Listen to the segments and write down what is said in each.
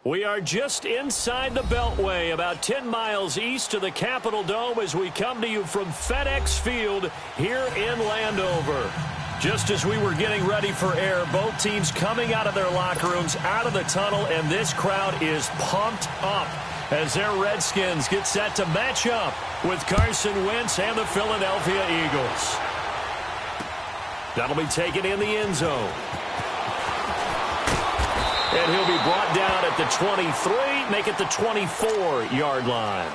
We are just inside the Beltway, about 10 miles east of the Capitol Dome as we come to you from FedEx Field here in Landover. Just as we were getting ready for air, both teams coming out of their locker rooms, out of the tunnel, and this crowd is pumped up as their Redskins get set to match up with Carson Wentz and the Philadelphia Eagles. That'll be taken in the end zone. And he'll be brought down at the 23, make it the 24-yard line.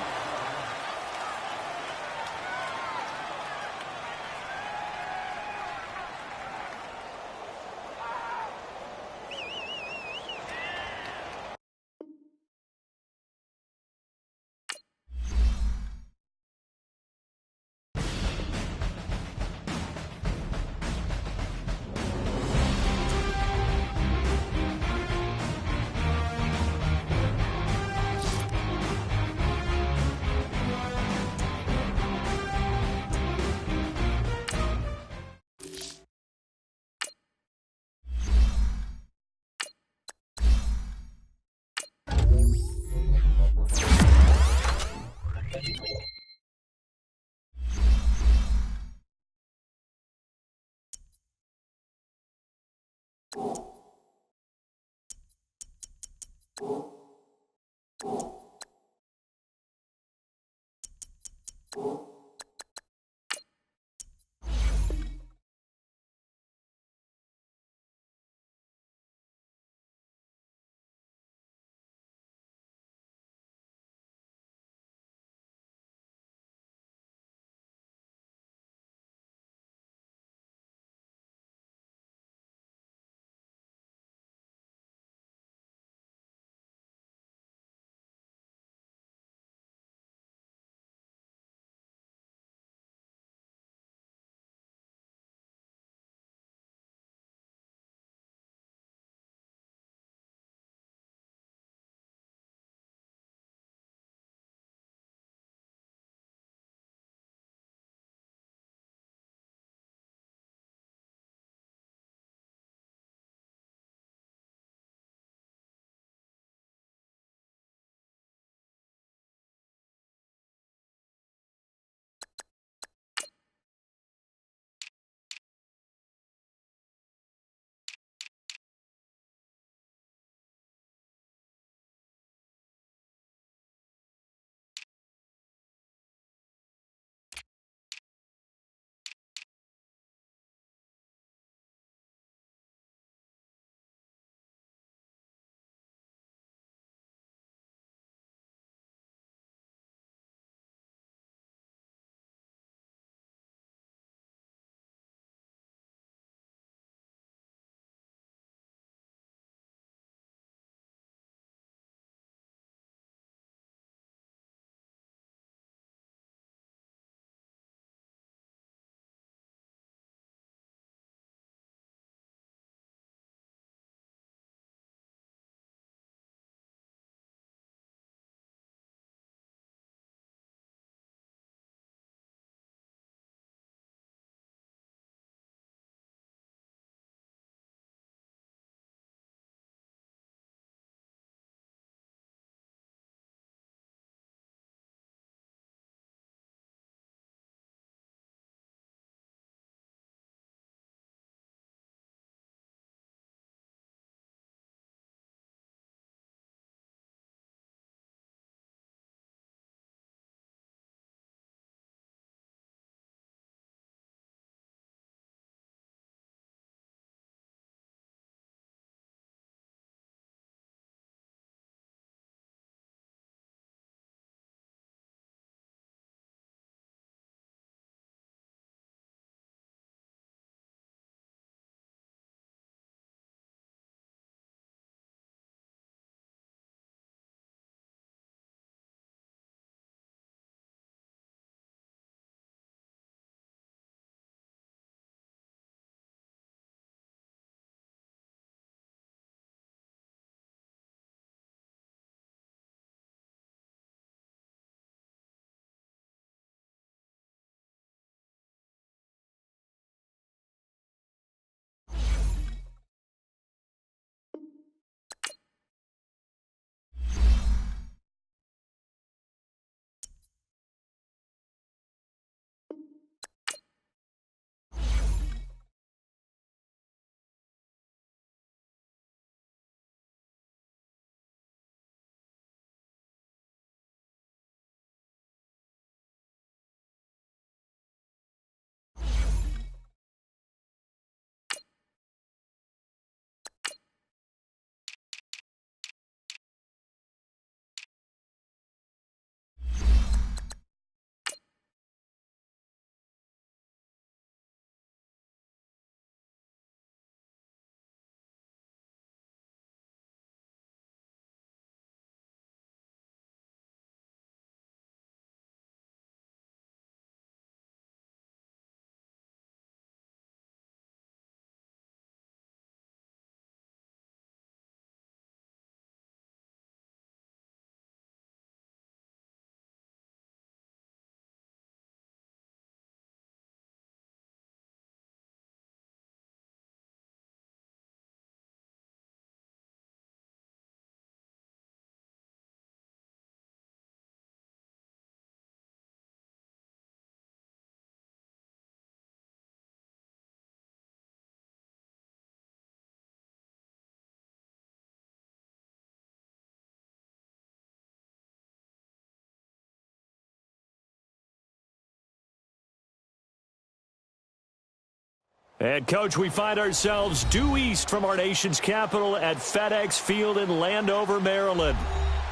And, Coach, we find ourselves due east from our nation's capital at FedEx Field in Landover, Maryland.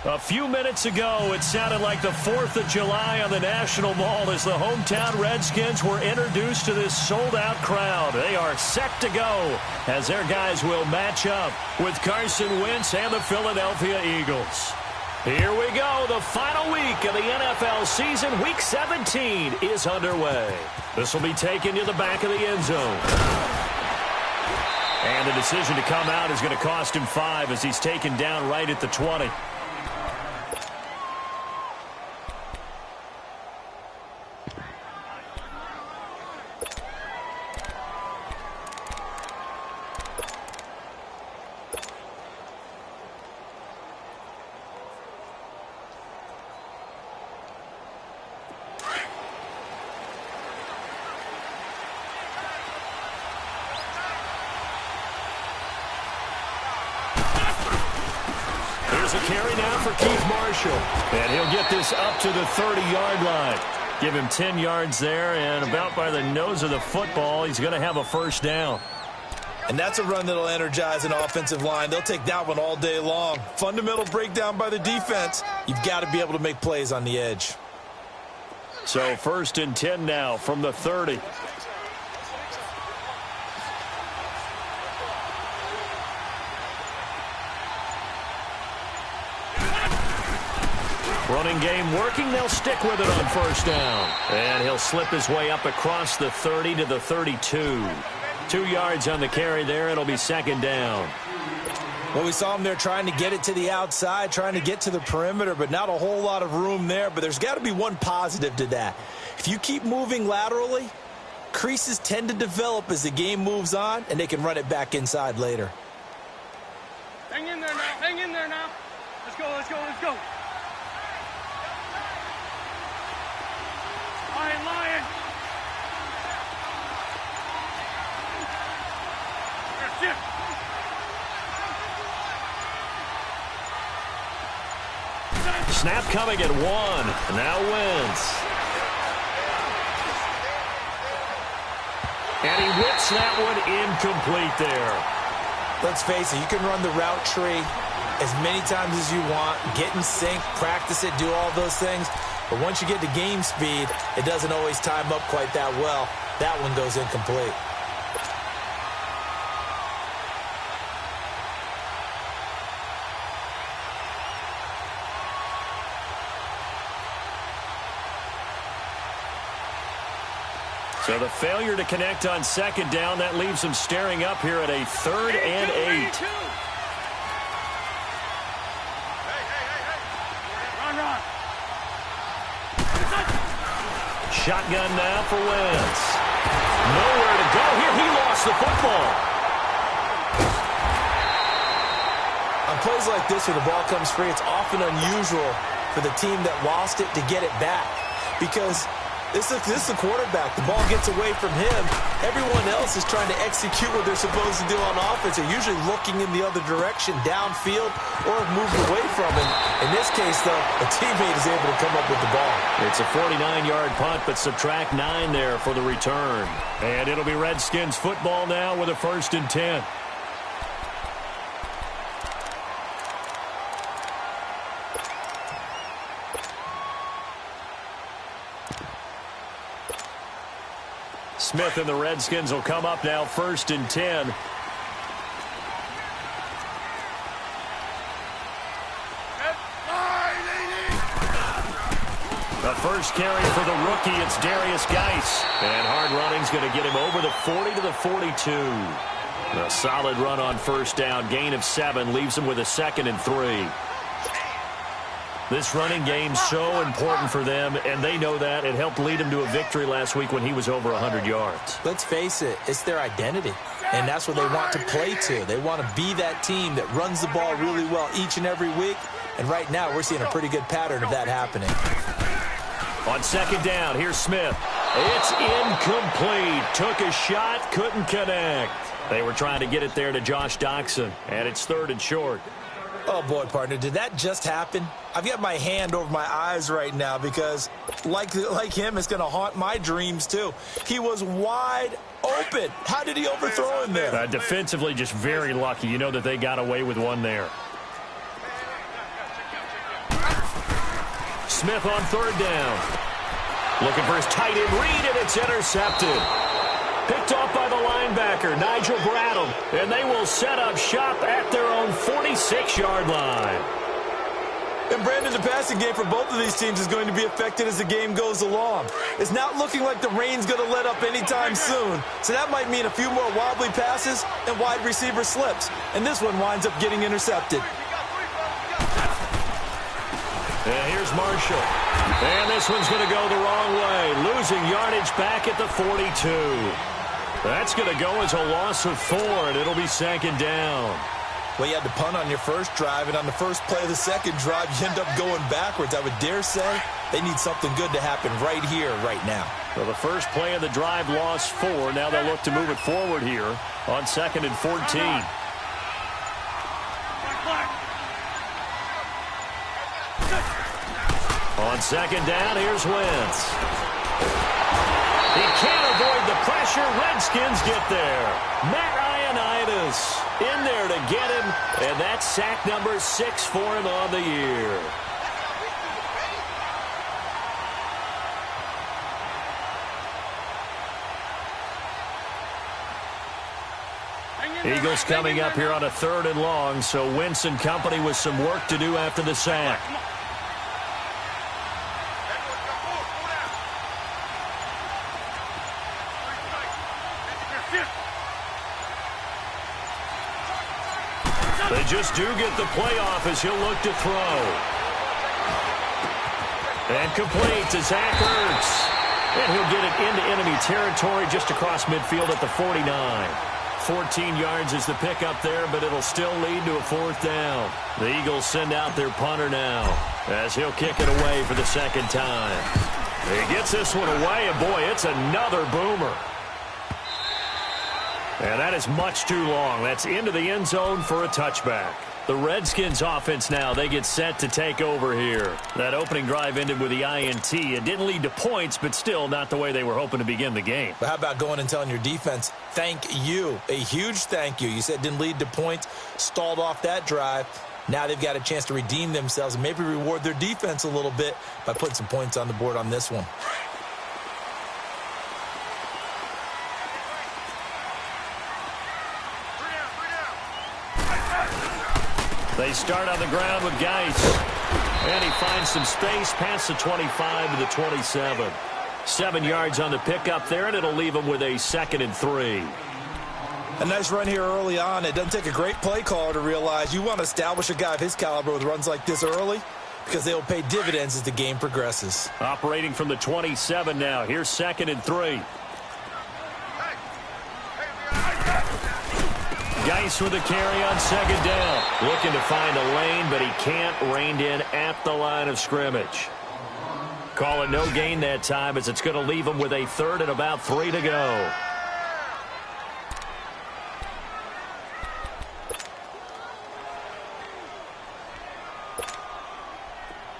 A few minutes ago, it sounded like the 4th of July on the National Mall as the hometown Redskins were introduced to this sold-out crowd. They are set to go as their guys will match up with Carson Wentz and the Philadelphia Eagles. Here we go. The final week of the NFL season, Week 17, is underway. This will be taken to the back of the end zone. And the decision to come out is going to cost him 5 as he's taken down right at the 20. A carry now for Keith Marshall. And he'll get this up to the 30-yard line. Give him 10 yards there, and about by the nose of the football, he's going to have a first down. And that's a run that'll energize an offensive line. They'll take that one all day long. Fundamental breakdown by the defense. You've got to be able to make plays on the edge. So 1st and 10 now from the 30. Running game working. They'll stick with it on first down. And he'll slip his way up across the 30 to the 32. 2 yards on the carry there. It'll be 2nd down. Well, we saw him there trying to get it to the outside, trying to get to the perimeter, but not a whole lot of room there. But there's got to be one positive to that. If you keep moving laterally, creases tend to develop as the game moves on, and they can run it back inside later. Hang in there now. Hang in there now. Let's go, let's go, let's go. Lion. Snap coming at 1. Now Wentz. And he whips that one incomplete there. Let's face it, you can run the route tree as many times as you want, get in sync, practice it, do all those things. But once you get to game speed, it doesn't always time up quite that well. That one goes incomplete. So the failure to connect on 2nd down, that leaves him staring up here at a 3rd and 8. Shotgun now for Wentz. Nowhere to go here. He lost the football. On plays like this where the ball comes free, it's often unusual for the team that lost it to get it back. Because this is the quarterback. The ball gets away from him. Everyone else is trying to execute what they're supposed to do on offense. They're usually looking in the other direction, downfield, or have moved away from him. In this case, though, a teammate is able to come up with the ball. It's a 49-yard punt, but subtract 9 there for the return. And it'll be Redskins football now with a 1st and 10. Smith and the Redskins will come up now 1st and 10. The first carry for the rookie, it's Darius Geis. And hard running's going to get him over the 40 to the 42. A solid run on first down, gain of 7, leaves him with a 2nd and 3. This running game's so important for them, and they know that. It helped lead them to a victory last week when he was over 100 yards. Let's face it, it's their identity, and that's what they want to play to. They want to be that team that runs the ball really well each and every week, and right now we're seeing a pretty good pattern of that happening. On 2nd down, here's Smith. It's incomplete. Took a shot, couldn't connect. They were trying to get it there to Josh Doxson, and it's 3rd and short. Oh, boy, partner, did that just happen? I've got my hand over my eyes right now because, like him, it's going to haunt my dreams, too. He was wide open. How did he overthrow him there? Defensively, just very lucky. You know that they got away with one there. Smith on third down. Looking for his tight end read, and it's intercepted. Picked off by the linebacker, Nigel Bradham, and they will set up shop at their own 46-yard line. And Brandon, the passing game for both of these teams is going to be affected as the game goes along. It's not looking like the rain's going to let up anytime soon. So that might mean a few more wobbly passes and wide receiver slips. And this one winds up getting intercepted. And here's Marshall. And this one's going to go the wrong way. Losing yardage back at the 42. That's going to go as a loss of 4, and it'll be second down. Well, you had to punt on your first drive, and on the first play of the second drive, you end up going backwards. I would dare say they need something good to happen right here, right now. Well, the first play of the drive lost 4. Now they'll look to move it forward here on 2nd and 14. On second down, here's Wentz. He can't avoid the pressure. Redskins get there. Matt Ioannidis in there to get him, and that's sack number 6 for him on the year. Eagles coming up here on a 3rd and long, so Wentz and company with some work to do after the sack. They just do get the playoff as he'll look to throw. And complete to Zach Ertz. And he'll get it into enemy territory just across midfield at the 49. 14 yards is the pickup there, but it'll still lead to a 4th down. The Eagles send out their punter now as he'll kick it away for the second time. He gets this one away, and boy, it's another boomer. And that is much too long. That's into the end zone for a touchback. The Redskins offense now, they get set to take over here. That opening drive ended with the INT. It didn't lead to points, but still not the way they were hoping to begin the game. But how about going and telling your defense, thank you, a huge thank you. You said it didn't lead to points, stalled off that drive. Now they've got a chance to redeem themselves and maybe reward their defense a little bit by putting some points on the board on this one. They start on the ground with Geis. And he finds some space past the 25 to the 27. 7 yards on the pickup there, and it'll leave him with a 2nd and 3. A nice run here early on. It doesn't take a great play caller to realize you want to establish a guy of his caliber with runs like this early because they will pay dividends as the game progresses. Operating from the 27 now. Here's 2nd and 3. Geis with a carry on 2nd down. Looking to find a lane, but he can't. Reined in at the line of scrimmage. Call it no gain that time as it's going to leave him with a 3rd and about 3 to go.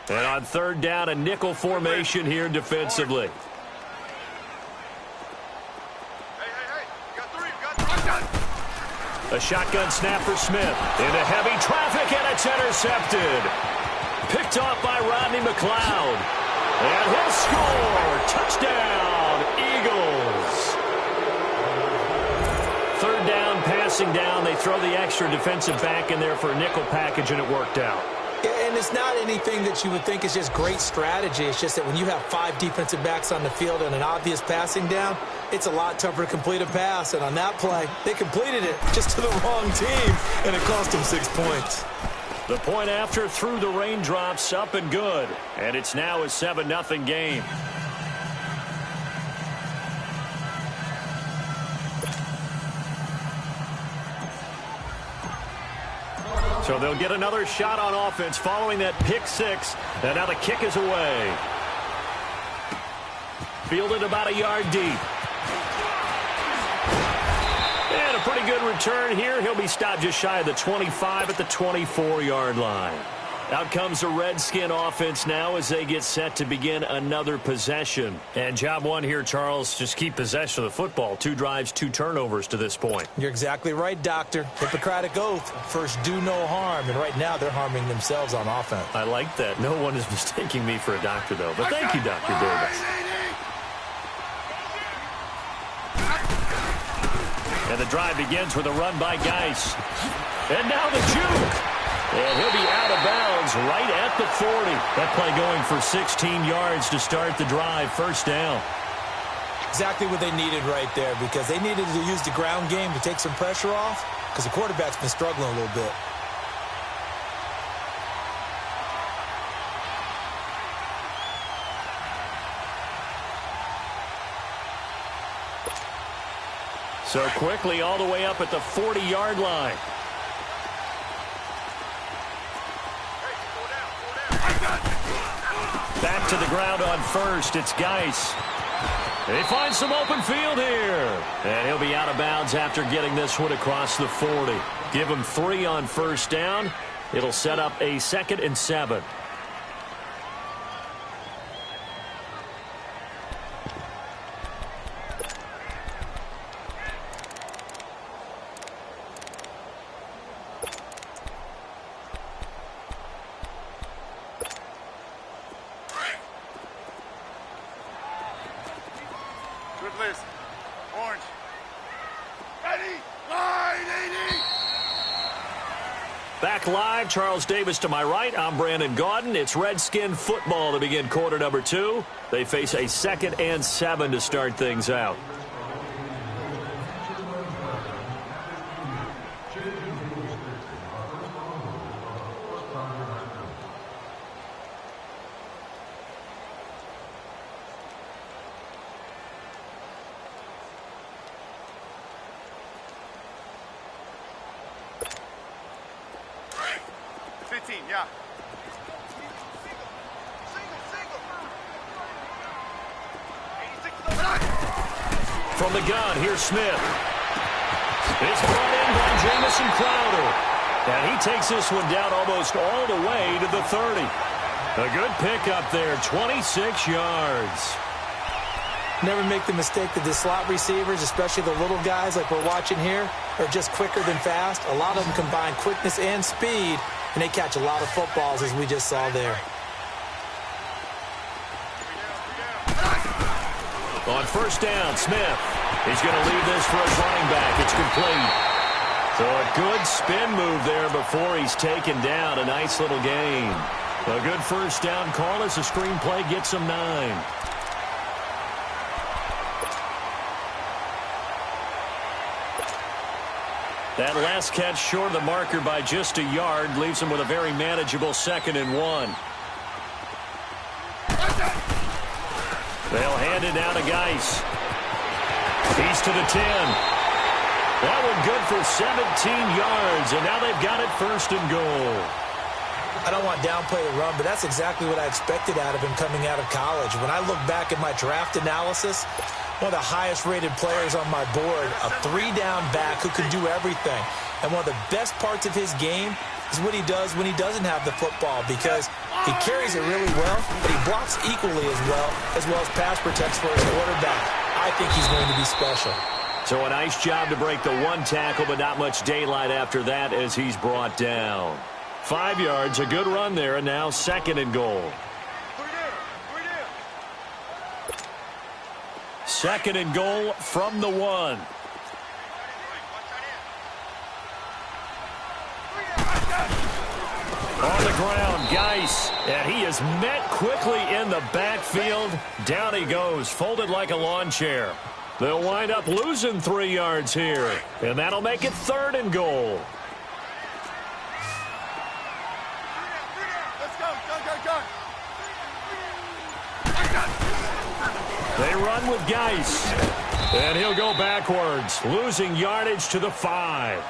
And on 3rd down, a nickel formation here defensively. A shotgun snap for Smith. Into heavy traffic, and it's intercepted. Picked off by Rodney McLeod. And he'll score. Touchdown, Eagles. 3rd down, passing down. They throw the extra defensive back in there for a nickel package, and it worked out. And it's not anything that you would think is just great strategy. It's just that when you have 5 defensive backs on the field and an obvious passing down, it's a lot tougher to complete a pass. And on that play, they completed it just to the wrong team, and it cost them 6 points. The point after through the raindrops, up and good. And it's now a 7-0 game. So they'll get another shot on offense following that pick 6. And now the kick is away. Fielded about a yard deep. And a pretty good return here. He'll be stopped just shy of the 25 at the 24-yard line. Out comes the Redskin offense now as they get set to begin another possession. And job one here, Charles, just keep possession of the football. 2 drives, 2 turnovers to this point. You're exactly right, Doctor. Hippocratic oath. First, do no harm. And right now, they're harming themselves on offense. I like that. No one is mistaking me for a doctor, though. But thank you, Dr. Davis. And the drive begins with a run by Geis. And now the juke. And he'll be out of bounds right at the 40. That play going for 16 yards to start the drive. First down. Exactly what they needed right there, because they needed to use the ground game to take some pressure off, because the quarterback's been struggling a little bit. So quickly all the way up at the 40-yard line. Back to the ground on first. It's Geis. They find some open field here. And he'll be out of bounds after getting this one across the 40. Give him 3 on first down. It'll set up a 2nd and 7. Orange. Ready? Line 80. Back live, Charles Davis to my right. I'm Brandon Gaudin. It's Redskin football to begin quarter number 2. They face a 2nd and 7 to start things out. Yeah. From the gun, here's Smith. It's brought in by Jamison Crowder. And he takes this one down almost all the way to the 30. A good pickup there, 26 yards. Never make the mistake that the slot receivers, especially the little guys like we're watching here, are just quicker than fast. A lot of them combine quickness and speed, and they catch a lot of footballs, as we just saw there. On first down, Smith. He's going to leave this for his running back. It's complete. So a good spin move there before he's taken down. A nice little gain. A good first down call as the screenplay gets him 9. That last catch short of the marker by just a yard leaves him with a very manageable 2nd and 1. They'll hand it down to Geis. He's to the 10. That one good for 17 yards, and now they've got it 1st and goal. I don't want downplay the run, but that's exactly what I expected out of him coming out of college. When I look back at my draft analysis, one of the highest-rated players on my board, a 3-down back who can do everything. And one of the best parts of his game is what he does when he doesn't have the football, because he carries it really well, but he blocks equally as well as pass protects for his quarterback. I think he's going to be special. So a nice job to break the 1 tackle, but not much daylight after that as he's brought down. 5 yards, a good run there, and now 2nd and goal. 2nd and goal from the 1. On the ground, Geis, and he is met quickly in the backfield. Down he goes, folded like a lawn chair. They'll wind up losing 3 yards here, and that'll make it 3rd and goal. Let's go. Go. They run with Geis, and he'll go backwards, losing yardage to the 5.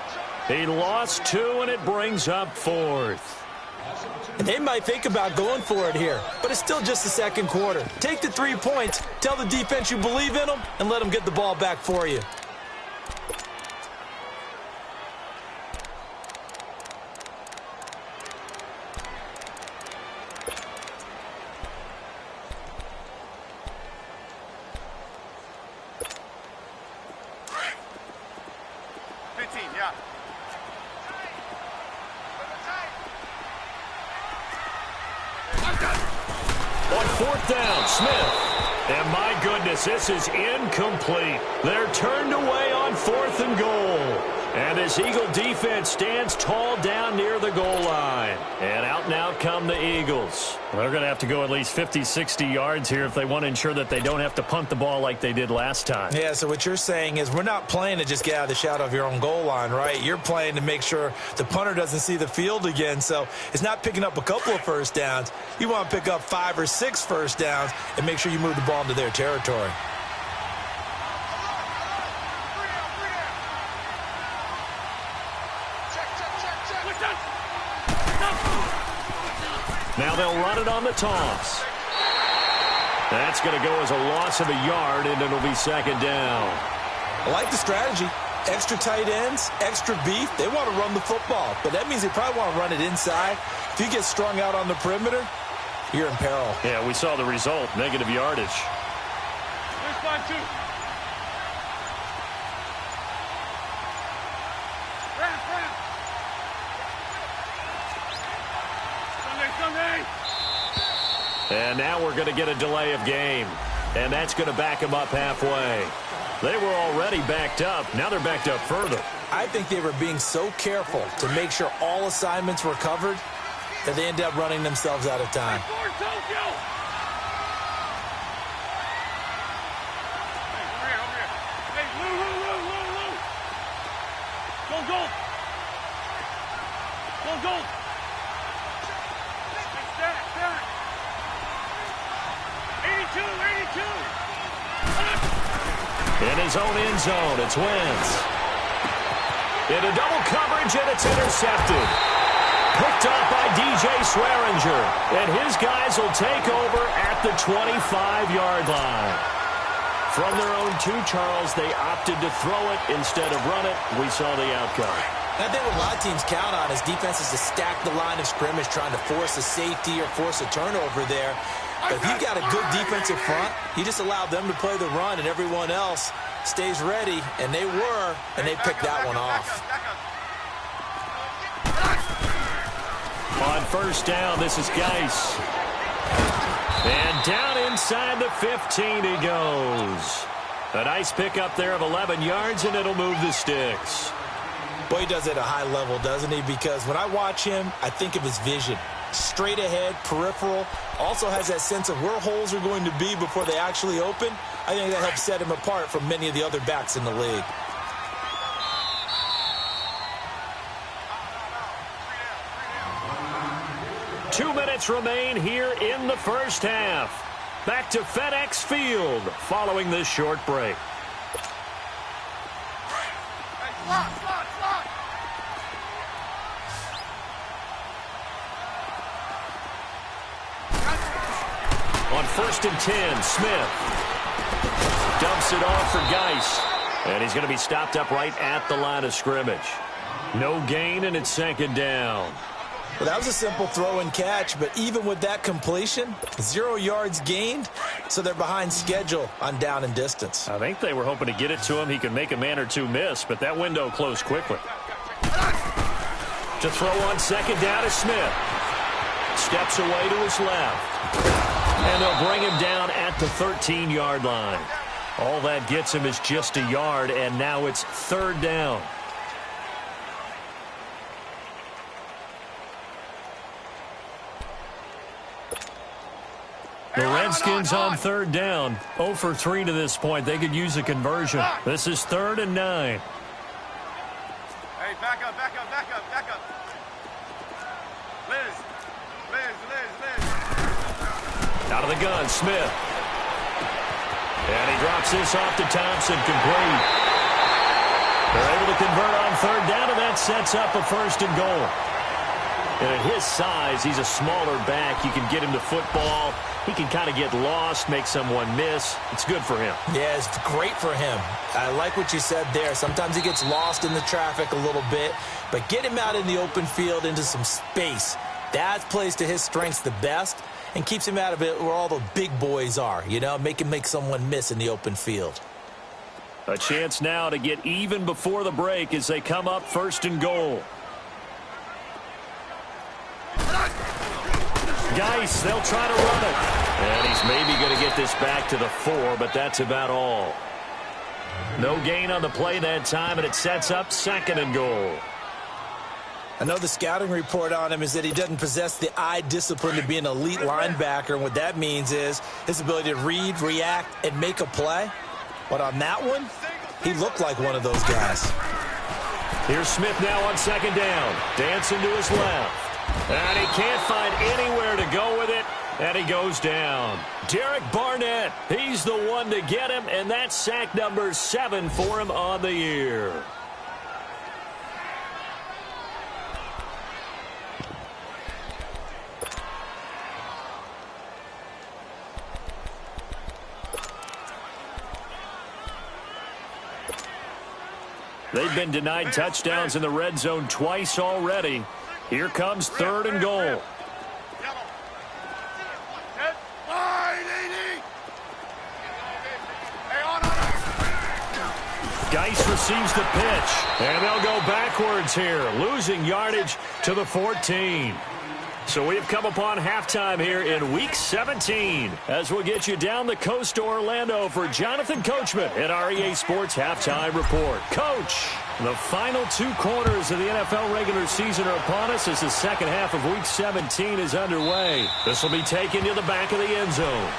He lost 2, and it brings up 4th. And they might think about going for it here, but it's still just the 2nd quarter. Take the 3 points, tell the defense you believe in them, and let them get the ball back for you. On fourth down, Smith. And my goodness, this is incomplete. They're turned away on 4th and goal. And this Eagle defense stands tall down near the goal line. And out come the Eagles. They're going to have to go at least 50, 60 yards here if they want to ensure that they don't have to punt the ball like they did last time. Yeah, so what you're saying is we're not playing to just get out of the shadow of your own goal line, right? You're playing to make sure the punter doesn't see the field again. So it's not picking up a couple of first downs. You want to pick up 5 or 6 first downs and make sure you move the ball into their territory. Now they'll run it on the toss. That's going to go as a loss of a yard, and it'll be second down. I like the strategy. Extra tight ends, extra beef. They want to run the football, but that means they probably want to run it inside. If you get strung out on the perimeter, you're in peril. Yeah, we saw the result, negative yardage. There's 5-2. Sunday. And now we're going to get a delay of game. And that's going to back them up halfway. They were already backed up. Now they're backed up further. I think they were being so careful to make sure all assignments were covered that they ended up running themselves out of time. Go. In his own end zone, it's Wentz. Into double coverage, and it's intercepted. Picked up by DJ Swearinger. And his guys will take over at the 25-yard line. From their own 2, Charles, they opted to throw it instead of run it. We saw the outcome. I think what a lot of teams count on is defenses to stack the line of scrimmage, trying to force a safety or force a turnover there. But if you've got a good defensive front, you just allow them to play the run and everyone else stays ready, and they were, and they picked that one off. On first down, this is Geis. And down inside the 15 he goes. A nice pickup there of 11 yards, and it'll move the sticks. Boy, he does it at a high level, doesn't he? Because when I watch him, I think of his vision. Straight ahead, peripheral, also has that sense of where holes are going to be before they actually open. I think that helps set him apart from many of the other backs in the league. Two minutes remain here in the first half. Back to FedEx Field following this short break. On 1st and 10, Smith dumps it off for Geis. And he's going to be stopped up right at the line of scrimmage. No gain, and it's second down. Well, that was a simple throw and catch, but even with that completion, 0 yards gained, so they're behind schedule on down and distance. I think they were hoping to get it to him. He could make a man or two miss, but that window closed quickly. To throw on second down is Smith. Steps away to his left. And they'll bring him down at the 13-yard line. All that gets him is just a yard, and now it's third down. The Redskins on third down. 0 for 3 to this point. They could use a conversion. This is 3rd and 9. Hey, back up. Liz. Out of the gun, Smith. And he drops this off to Thompson, complete. They're able to convert on third down, and that sets up a 1st and goal. And at his size, he's a smaller back. You can get him to football. He can kind of get lost, make someone miss. It's good for him. Yeah, it's great for him. I like what you said there. Sometimes he gets lost in the traffic a little bit, but get him out in the open field into some space. That plays to his strengths the best and keeps him out of it where all the big boys are, you know, make him make someone miss in the open field. A chance now to get even before the break as they come up 1st and goal. Geis, they'll try to run it. And he's maybe going to get this back to the 4, but that's about all. No gain on the play that time, and it sets up 2nd and goal. I know the scouting report on him is that he doesn't possess the eye discipline to be an elite linebacker, and what that means is his ability to read, react, and make a play. But on that one, he looked like one of those guys. Here's Smith now on 2nd down. Dancing to his left. And he can't find anywhere to go with it, and he goes down. Derek Barnett, he's the one to get him, and that's sack number 7 for him on the year. They've been denied touchdowns in the red zone twice already. Here comes 3rd and goal. Geis receives the pitch, and they'll go backwards here, losing yardage to the 14. So we have come upon halftime here in Week 17 as we'll get you down the coast to Orlando for Jonathan Coachman at our EA Sports Halftime Report. Coach, the final 2 quarters of the NFL regular season are upon us as the second half of Week 17 is underway. This will be taken to the back of the end zone.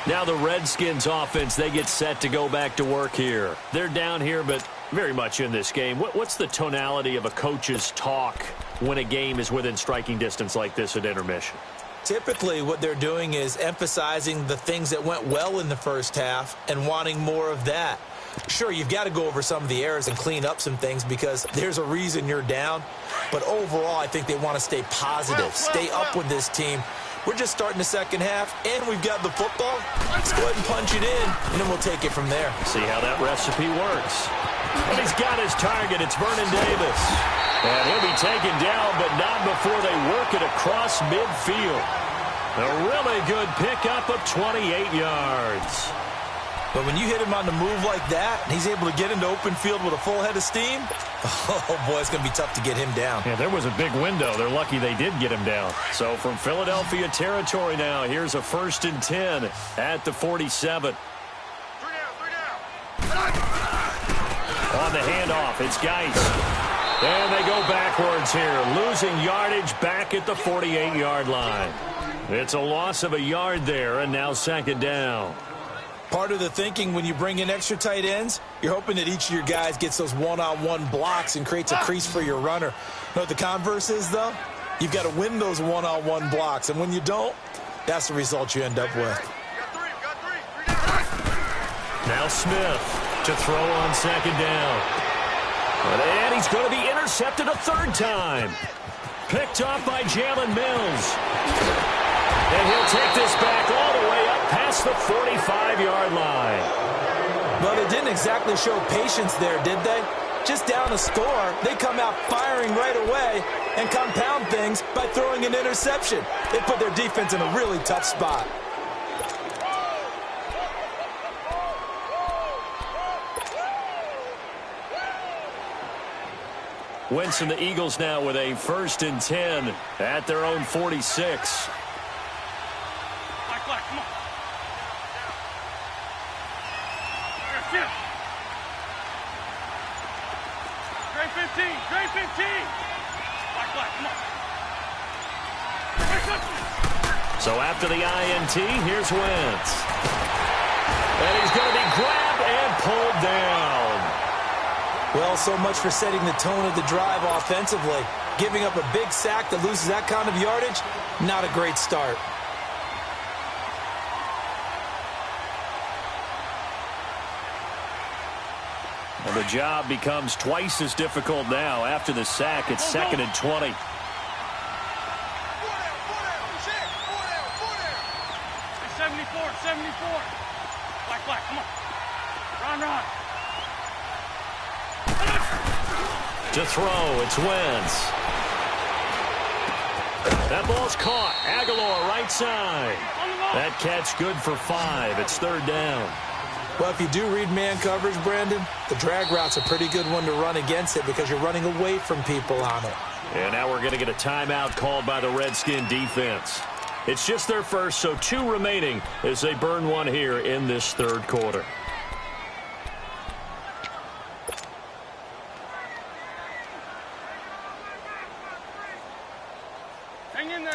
Now the Redskins offense, they get set to go back to work here. They're down here, but very much in this game. What's the tonality of a coach's talk when a game is within striking distance like this at intermission? Typically, what they're doing is emphasizing the things that went well in the first half and wanting more of that. Sure, you've got to go over some of the errors and clean up some things because there's a reason you're down. But overall, I think they want to stay positive, stay up with this team. We're just starting the second half, and we've got the football. Let's go ahead and punch it in, and then we'll take it from there. See how that recipe works. And he's got his target. It's Vernon Davis. And he'll be taken down, but not before they work it across midfield. A really good pickup of 28 yards. But when you hit him on the move like that, and he's able to get into open field with a full head of steam, oh, boy, it's going to be tough to get him down. Yeah, there was a big window. They're lucky they did get him down. So from Philadelphia territory now, here's a 1st and 10 at the 47. On the handoff, it's Geis. And they go backwards here, losing yardage back at the 48-yard line. It's a loss of a yard there, and now 2nd down. Part of the thinking when you bring in extra tight ends, you're hoping that each of your guys gets those one-on-one blocks and creates a crease for your runner. You know what the converse is, though? You've got to win those one-on-one blocks, and when you don't, that's the result you end up with. Now Smith to throw on 2nd down. And he's going to be intercepted a 3rd time. Picked off by Jalen Mills. And he'll take this back all the way up past the 45-yard line. Well, they didn't exactly show patience there, did they? Just down a score, they come out firing right away and compound things by throwing an interception. They put their defense in a really tough spot. Wentz and the Eagles now with a 1st and 10 at their own 46. Black, come on. Here, Gray 15, Gray 15. Black, come on. So after the INT, here's Wentz. And he's going to be grabbed and pulled down. Well, so much for setting the tone of the drive offensively. Giving up a big sack that loses that kind of yardage, not a great start. And the job becomes twice as difficult now. After the sack, it's 2nd and 20. Black, come on. Run. To throw, it's Wentz. That ball's caught. Aguilar right side. That catch good for 5. It's 3rd down. Well, if you do read man coverage, Brandon, the drag route's a pretty good one to run against it because you're running away from people on it. And now we're going to get a timeout called by the Redskin defense. It's just their first, so 2 remaining as they burn one here in this third quarter.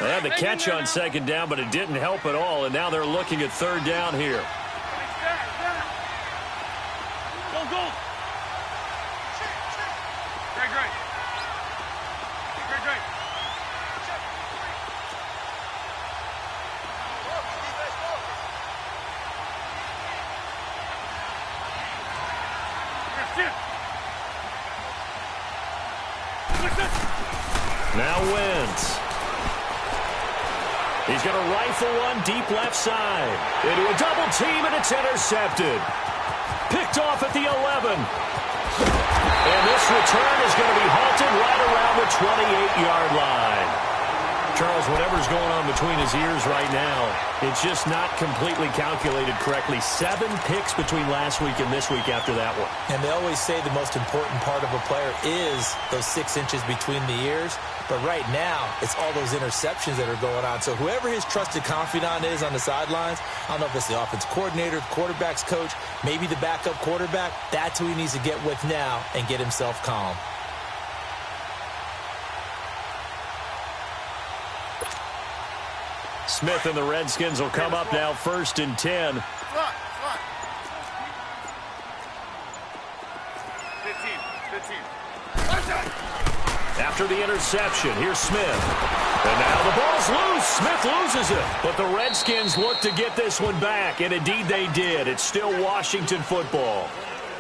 They had the catch on second down, but it didn't help at all, and now they're looking at third down here. Go, go. Great, great. Great, great. Now Wentz. He's going to rifle one deep left side. Into a double team, and it's intercepted. Picked off at the 11. And this return is going to be halted right around the 28-yard line. Charles, whatever's going on between his ears right now, it's just not completely calculated correctly. 7 picks between last week and this week after that one. And they always say the most important part of a player is those 6 inches between the ears. But right now, it's all those interceptions that are going on. So whoever his trusted confidant is on the sidelines, I don't know if it's the offense coordinator, the quarterback's coach, maybe the backup quarterback, that's who he needs to get with now and get himself calm. Smith and the Redskins will come up now 1st and 10. 15, 15. After the interception, here's Smith. And now the ball's loose. Smith loses it. But the Redskins look to get this one back, and indeed they did. It's still Washington football.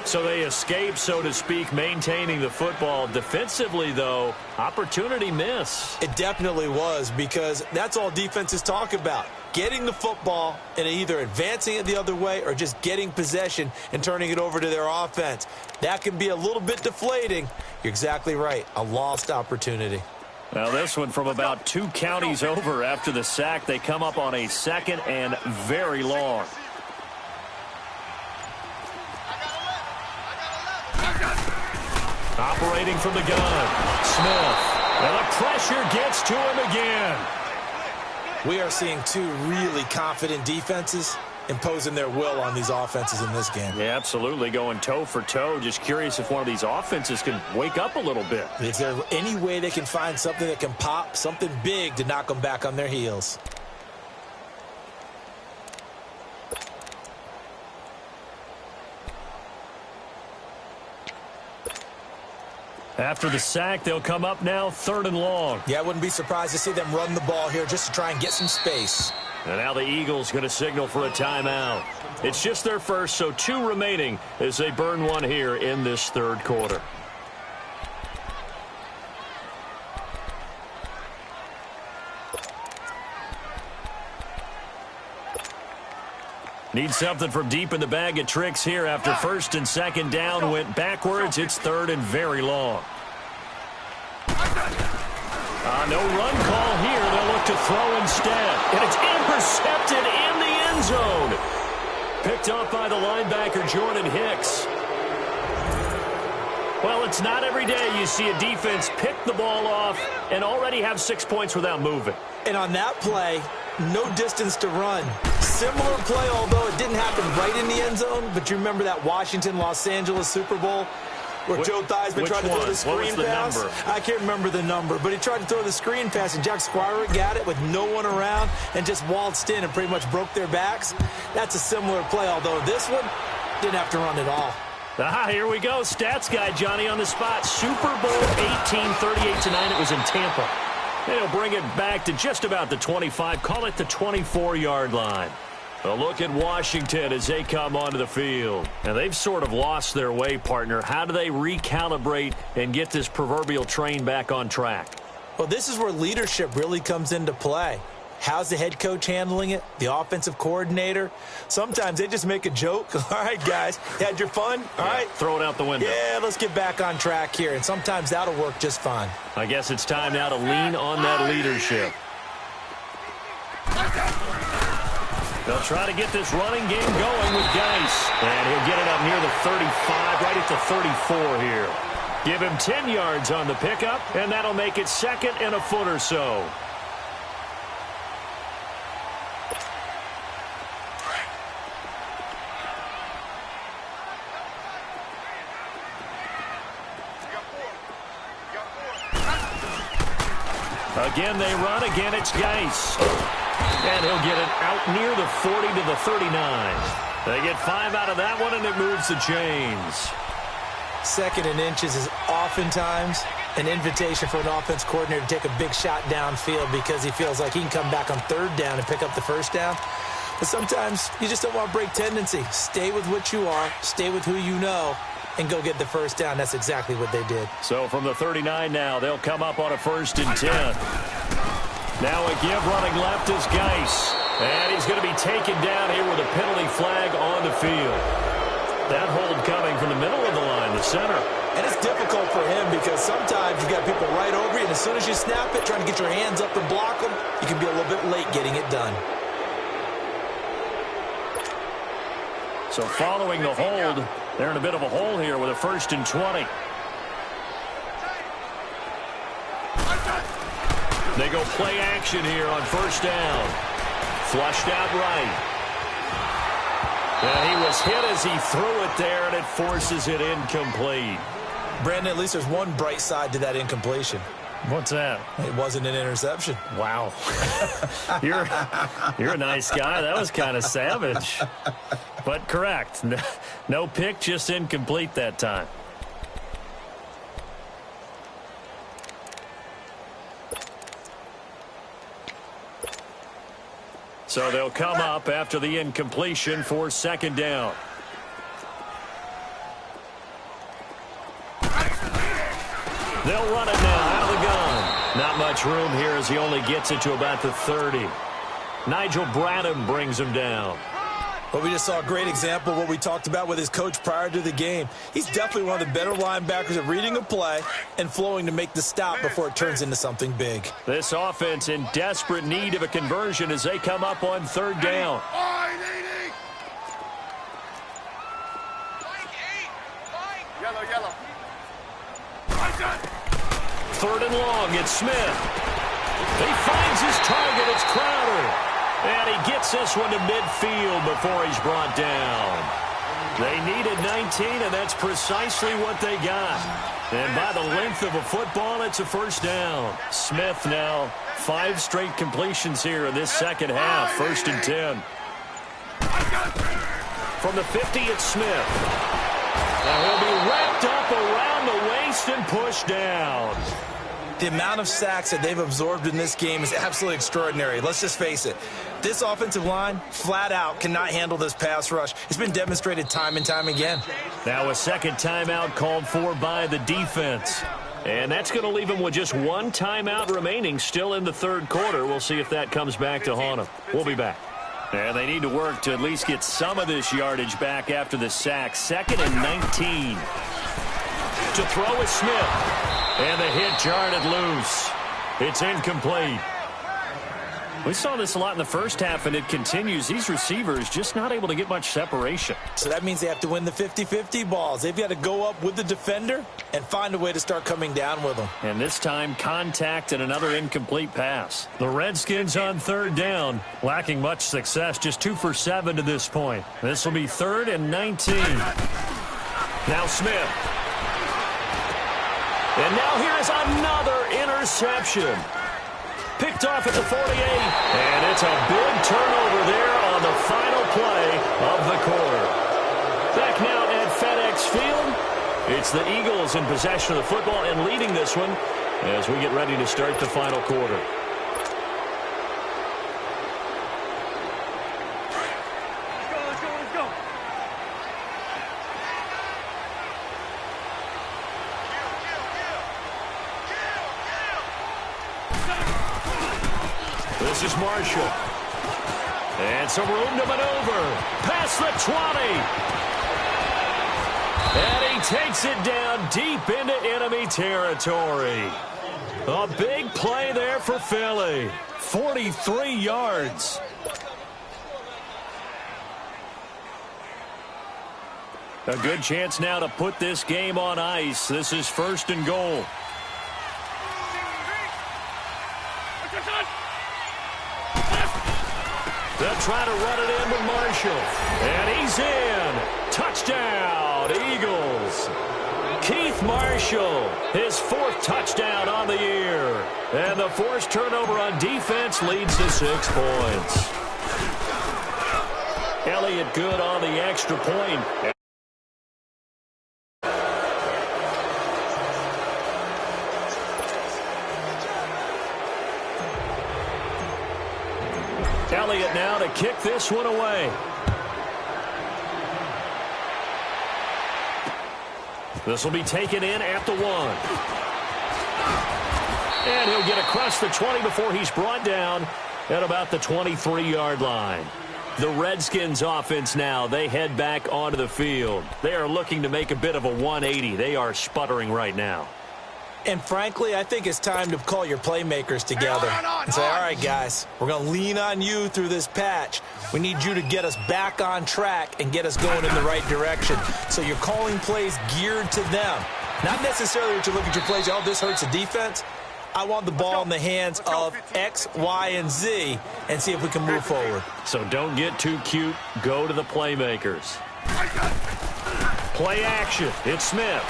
So they escape, so to speak, maintaining the football. Defensively, though, opportunity miss. It definitely was, because that's all defenses talk about. Getting the football and either advancing it the other way or just getting possession and turning it over to their offense. That can be a little bit deflating. You're exactly right. A lost opportunity. Now this one from about 2 counties over after the sack. They come up on a 2nd and very long. Operating from the gun, Smith. And the pressure gets to him again. We are seeing 2 really confident defenses imposing their will on these offenses in this game. Yeah, absolutely, going toe for toe. Just curious if one of these offenses can wake up a little bit. Is there any way they can find something that can pop, something big to knock them back on their heels? After the sack, they'll come up now 3rd and long. Yeah, I wouldn't be surprised to see them run the ball here just to try and get some space. And now the Eagles going to signal for a timeout. It's just their first, so 2 remaining as they burn one here in this third quarter. Need something from deep in the bag of tricks here after 1st and 2nd down. Went backwards. It's 3rd and very long. No run call here. They'll look to throw instead. And it's intercepted in the end zone. Picked up by the linebacker, Jordan Hicks. Well, it's not every day you see a defense pick the ball off and already have 6 points without moving. And on that play, no distance to run. Similar play, although it didn't happen right in the end zone. But you remember that Washington-Los Angeles Super Bowl where Joe Theismann tried to throw the screen pass? Number? I can't remember the number, but he tried to throw the screen pass, and Jack Squire got it with no one around and just waltzed in and pretty much broke their backs. That's a similar play, although this one didn't have to run at all. Here we go. Stats guy Johnny on the spot. Super Bowl 18, 38-9. It was in Tampa. And he'll bring it back to just about the 25. Call it the 24-yard line. A look at Washington as they come onto the field. And they've sort of lost their way, partner. How do they recalibrate and get this proverbial train back on track? Well, this is where leadership really comes into play. How's the head coach handling it? The offensive coordinator? Sometimes they just make a joke. All right, guys, you had your fun? All right. Throw it out the window. Yeah, let's get back on track here. And sometimes that'll work just fine. I guess it's time now to lean on that leadership. They'll try to get this running game going with Geis. And he'll get it up near the 35, right at the 34 here. Give him 10 yards on the pickup, and that'll make it second and a foot or so. Again, they run. Again, it's Geis. And he'll get it out near the 40 to the 39. They get 5 out of that one, and it moves the chains. Second and inches is oftentimes an invitation for an offense coordinator to take a big shot downfield because he feels like he can come back on third down and pick up the first down. But sometimes you just don't want to break tendency. Stay with what you are, stay with who you know, and go get the first down. That's exactly what they did. So from the 39 now, they'll come up on a 1st and 10. Now a give running left is Geis. And he's going to be taken down here with a penalty flag on the field. That hold coming from the middle of the line, the center. And it's difficult for him because sometimes you got people right over you, and as soon as you snap it, trying to get your hands up and block them, you can be a little bit late getting it done. So following the hold, they're in a bit of a hole here with a 1st and 20. They go play action here on 1st down. Flushed out right. And he was hit as he threw it there, and it forces it incomplete. Brandon, at least there's one bright side to that incompletion. What's that? It wasn't an interception. Wow. You're a nice guy. That was kind of savage. But correct. No pick, just incomplete that time. So they'll come up after the incompletion for 2nd down. They'll run it now out of the gun. Not much room here as he only gets it to about the 30. Nigel Bradham brings him down. Well, we just saw a great example of what we talked about with his coach prior to the game. He's definitely one of the better linebackers at reading a play and flowing to make the stop before it turns into something big. This offense in desperate need of a conversion as they come up on 3rd down. Yellow. 3rd and long, it's Smith. He finds his target, it's Crowder. And he gets this one to midfield before he's brought down. They needed 19, and that's precisely what they got. And by the length of a football, it's a 1st down. Smith now 5 straight completions here in this 2nd half. 1st and 10. From the 50, it's Smith. Now he'll be wrapped up around the waist and pushed down. The amount of sacks that they've absorbed in this game is absolutely extraordinary. Let's just face it. This offensive line, flat out, cannot handle this pass rush. It's been demonstrated time and time again. Now a 2nd timeout called for by the defense. And that's going to leave them with just 1 timeout remaining still in the 3rd quarter. We'll see if that comes back to haunt them. We'll be back. And they need to work to at least get some of this yardage back after the sack. 2nd and 19. To throw is Smith. And the hit jarred it loose. It's incomplete. We saw this a lot in the 1st half, and it continues. These receivers just not able to get much separation. So that means they have to win the 50-50 balls. They've got to go up with the defender and find a way to start coming down with them. And this time, contact and another incomplete pass. The Redskins on 3rd down, lacking much success, just 2 for 7 to this point. This will be 3rd and 19. Now Smith. And now here is another interception. Picked off at the 48. And it's a big turnover there on the final play of the quarter. Back now at FedEx Field. It's the Eagles in possession of the football and leading this one as we get ready to start the final quarter. Let's go. This is Marshall. And some room to maneuver. Past the 20. And he takes it down deep into enemy territory. A big play there for Philly. 43 yards. A good chance now to put this game on ice. This is 1st and goal. They'll try to run it in with Marshall. And he's in. Touchdown, Eagles. Keith Marshall, his 4th touchdown on the year. And the forced turnover on defense leads to 6 points. Elliott good on the extra point. Elliott now to kick this one away. This will be taken in at the 1. And he'll get across the 20 before he's brought down at about the 23-yard line. The Redskins offense now, they head back onto the field. They are looking to make a bit of a 180. They are sputtering right now. And frankly, I think it's time to call your playmakers together and say, all right, guys, we're going to lean on you through this patch. We need you to get us back on track and get us going in the right direction. So you're calling plays geared to them. Not necessarily that you look at your plays, oh, this hurts the defense. I want the ball in the hands of X, Y, and Z and see if we can move forward. So don't get too cute. Go to the playmakers. Play action. It's Smith.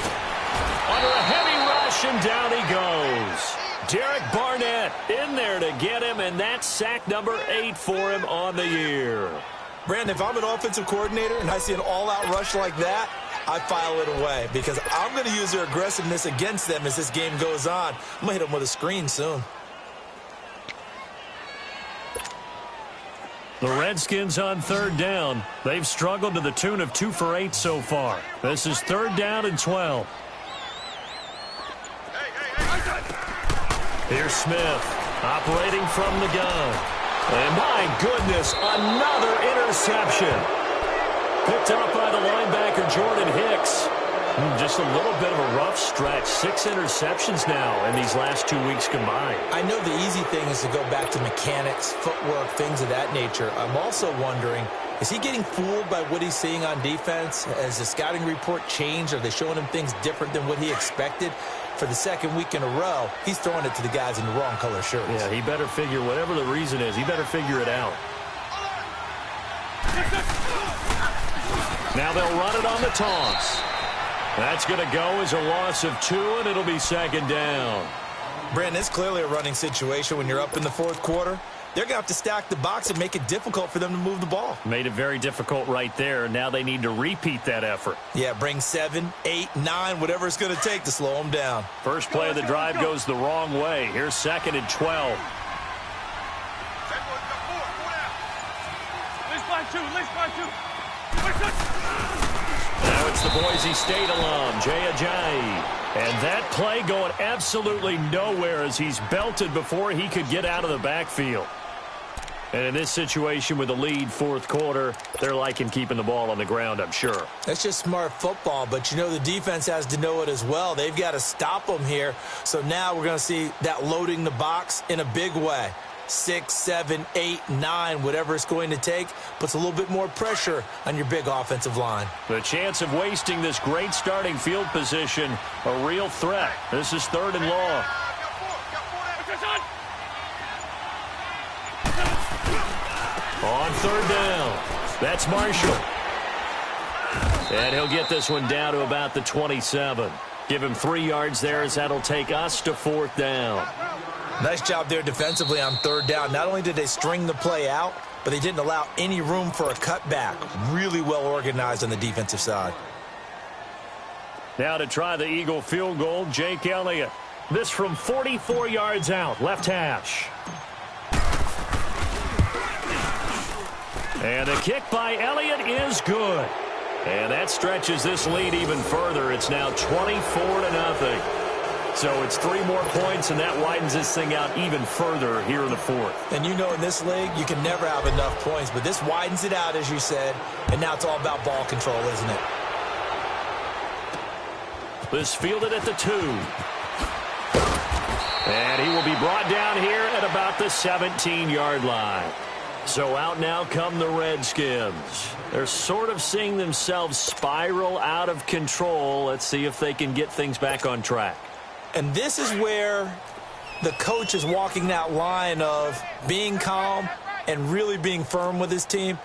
Under a heavy rush, and down he goes. Derek Barnett in there to get him, and that's sack number 8 for him on the year. Brandon, if I'm an offensive coordinator and I see an all-out rush like that, I file it away because I'm going to use their aggressiveness against them as this game goes on. I'm going to hit them with a screen soon. The Redskins on 3rd down. They've struggled to the tune of 2 for 8 so far. This is 3rd down and 12. Here's Smith operating from the gun. And my goodness, another interception. Picked up by the linebacker, Jordan Hicks. Just a little bit of a rough stretch. 6 interceptions now in these last 2 weeks combined. I know the easy thing is to go back to mechanics, footwork, things of that nature. I'm also wondering, is he getting fooled by what he's seeing on defense? Has the scouting report changed? Are they showing him things different than what he expected? For the 2nd week in a row, he's throwing it to the guys in the wrong color shirts. Yeah, he better figure, whatever the reason is, he better figure it out. Now they'll run it on the toss. That's going to go as a loss of 2, and it'll be 2nd down. Brandon, it's clearly a running situation when you're up in the 4th quarter. They're going to have to stack the box and make it difficult for them to move the ball. Made it very difficult right there. Now they need to repeat that effort. Yeah, bring 7, 8, 9, whatever it's going to take to slow them down. First play of the drive goes the wrong way. Here's 2nd and 12. Now it's the Boise State alum, Jay Ajayi. And that play going absolutely nowhere as he's belted before he could get out of the backfield. And in this situation with the lead 4th quarter, they're liking keeping the ball on the ground, I'm sure. That's just smart football, but you know the defense has to know it as well. They've got to stop them here. So now we're going to see that loading the box in a big way. 6, 7, 8, 9, whatever it's going to take, puts a little bit more pressure on your big offensive line. The chance of wasting this great starting field position, a real threat. This is 3rd and long. On 3rd down, that's Marshall. And he'll get this one down to about the 27. Give him 3 yards there as that'll take us to 4th down. Nice job there defensively on 3rd down. Not only did they string the play out, but they didn't allow any room for a cutback. Really well organized on the defensive side. Now to try the Eagle field goal, Jake Elliott. This from 44 yards out, left hash. And the kick by Elliott is good. And that stretches this lead even further. It's now 24-0. So it's 3 more points, and that widens this thing out even further here in the 4th. And you know in this league, you can never have enough points, but this widens it out, as you said, and now it's all about ball control, isn't it? This fielded at the 2. And he will be brought down here at about the 17-yard line. So out now come the Redskins. They're sort of seeing themselves spiral out of control. Let's see if they can get things back on track. And this is where the coach is walking that line of being calm and really being firm with his team.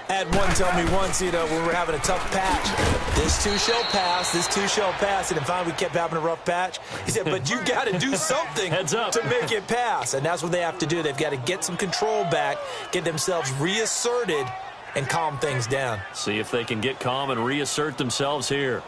I had one tell me once, when we were having a tough patch, this too shall pass, this too shall pass. And finally we kept having a rough patch. He said, but you got to do something Heads up. to make it pass. And that's what they have to do. They've got to get some control back, get themselves reasserted, and calm things down. See if they can get calm and reassert themselves here.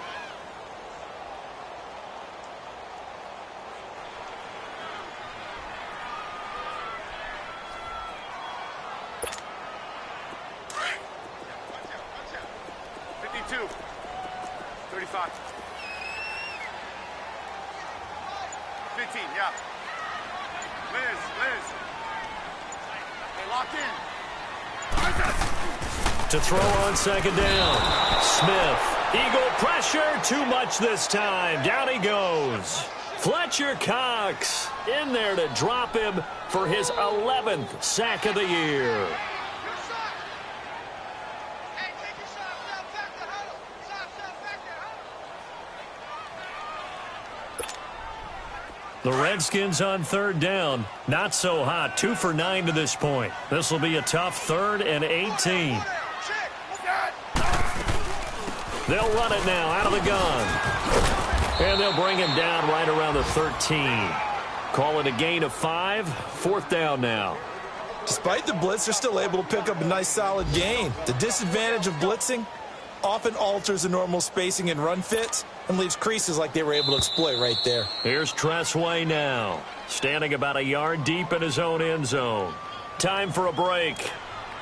To throw on second down. Smith. Eagle pressure. Too much this time. Down he goes. Fletcher Cox in there to drop him for his 11th sack of the year. The Redskins on third down. Not so hot. 2 for 9 to this point. This will be a tough 3rd and 18. They'll run it now out of the gun. And they'll bring him down right around the 13. Call it a gain of 5. 4th down now. Despite the blitz, they're still able to pick up a nice solid gain. The disadvantage of blitzing often alters the normal spacing and run fits and leaves creases like they were able to exploit right there. Here's Tressway now, standing about a yard deep in his own end zone. Time for a break.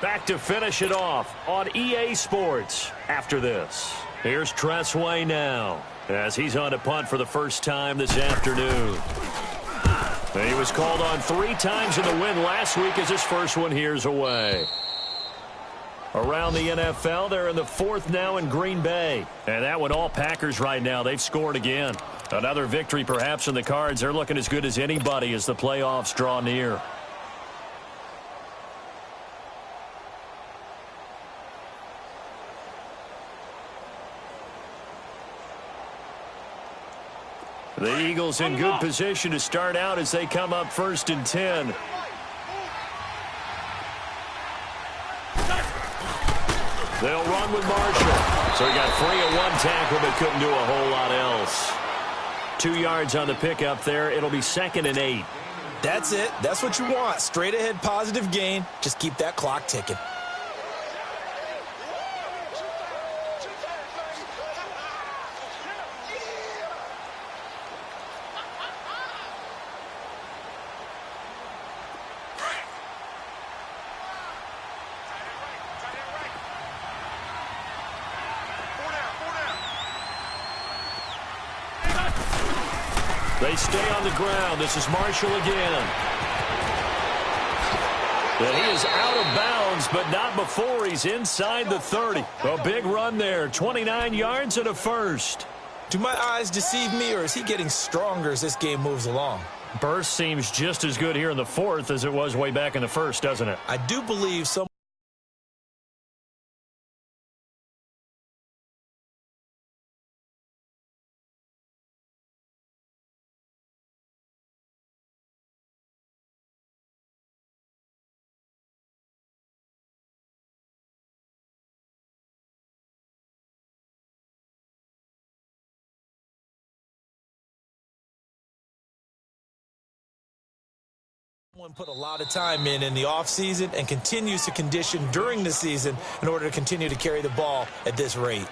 Back to finish it off on EA Sports after this. Here's Tressway now as he's on to punt for the first time this afternoon. He was called on 3 times in the win last week as his first one here's away. Around the NFL, they're in the 4th now in Green Bay. And that one all Packers right now. They've scored again. Another victory perhaps in the cards. They're looking as good as anybody as the playoffs draw near. The Eagles in good position to start out as they come up 1st and 10. They'll run with Marshall. So he got free of 1 tackle but couldn't do a whole lot else. 2 yards on the pickup there. It'll be 2nd and 8. That's it. That's what you want. Straight ahead positive gain. Just keep that clock ticking. They stay on the ground. This is Marshall again. And he is out of bounds, but not before he's inside the 30. A big run there. 29 yards and a first. Do my eyes deceive me, or is he getting stronger as this game moves along? Burst seems just as good here in the 4th as it was way back in the 1st, doesn't it? I do believe some. Someone put a lot of time in the offseason and continues to condition during the season in order to continue to carry the ball at this rate.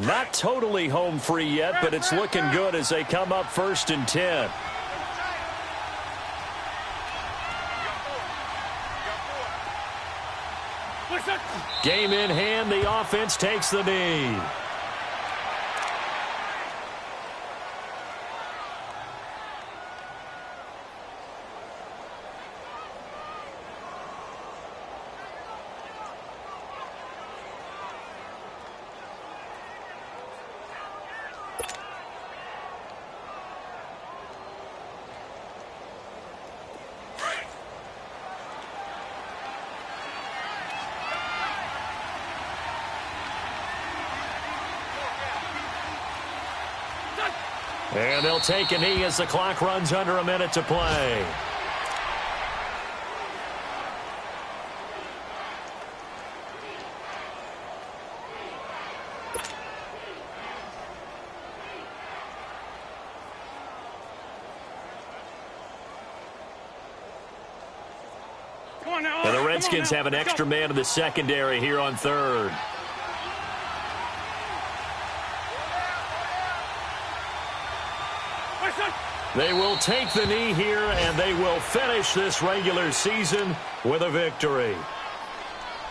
Not totally home free yet, but it's looking good as they come up 1st and 10. Game in hand, the offense takes the knee. And they'll take a knee as the clock runs under a minute to play. And the Redskins have an extra man in the secondary here on third. They will take the knee here, and they will finish this regular season with a victory.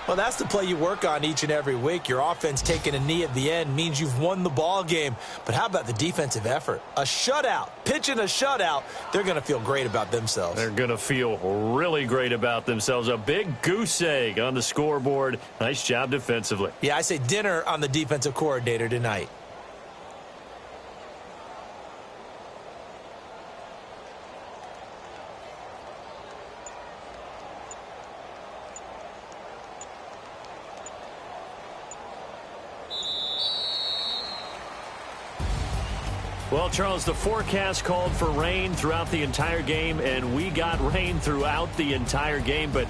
Well, that's the play you work on each and every week. Your offense taking a knee at the end means you've won the ball game. But how about the defensive effort? A shutout, pitching a shutout, they're going to feel great about themselves. They're going to feel really great about themselves. A big goose egg on the scoreboard. Nice job defensively. Yeah, I say dinner on the defensive coordinator tonight. Well, Charles, the forecast called for rain throughout the entire game, and we got rain throughout the entire game. But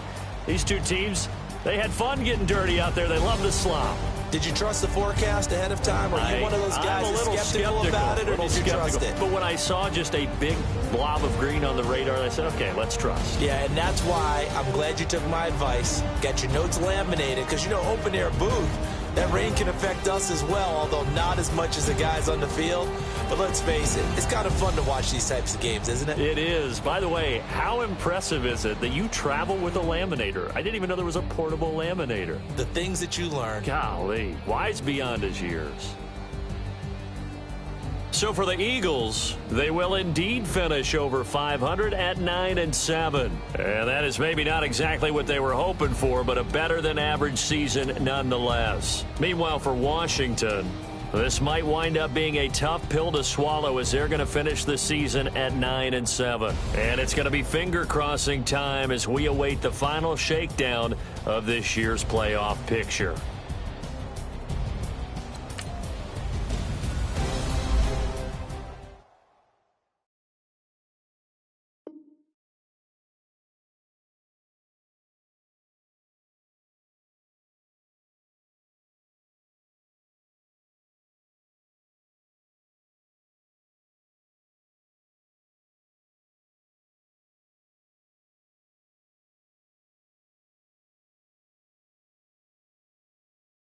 these two teams, they had fun getting dirty out there. They love the slop. Did you trust the forecast ahead of time? Or are you one of those guys that's skeptical about it, or did you trust it? But when I saw just a big blob of green on the radar, I said, okay, let's trust. Yeah, and that's why I'm glad you took my advice. Got your notes laminated, because, you know, open-air booth, that rain can affect us as well, although not as much as the guys on the field. But let's face it, it's kind of fun to watch these types of games, isn't it? It is. By the way, how impressive is it that you travel with a laminator? I didn't even know there was a portable laminator. The things that you learn. Golly, wise beyond his years. So for the Eagles, they will indeed finish over 500 at 9-7. And that is maybe not exactly what they were hoping for, but a better than average season nonetheless. Meanwhile, for Washington, this might wind up being a tough pill to swallow as they're going to finish the season at 9-7. And it's going to be finger-crossing time as we await the final shakedown of this year's playoff picture.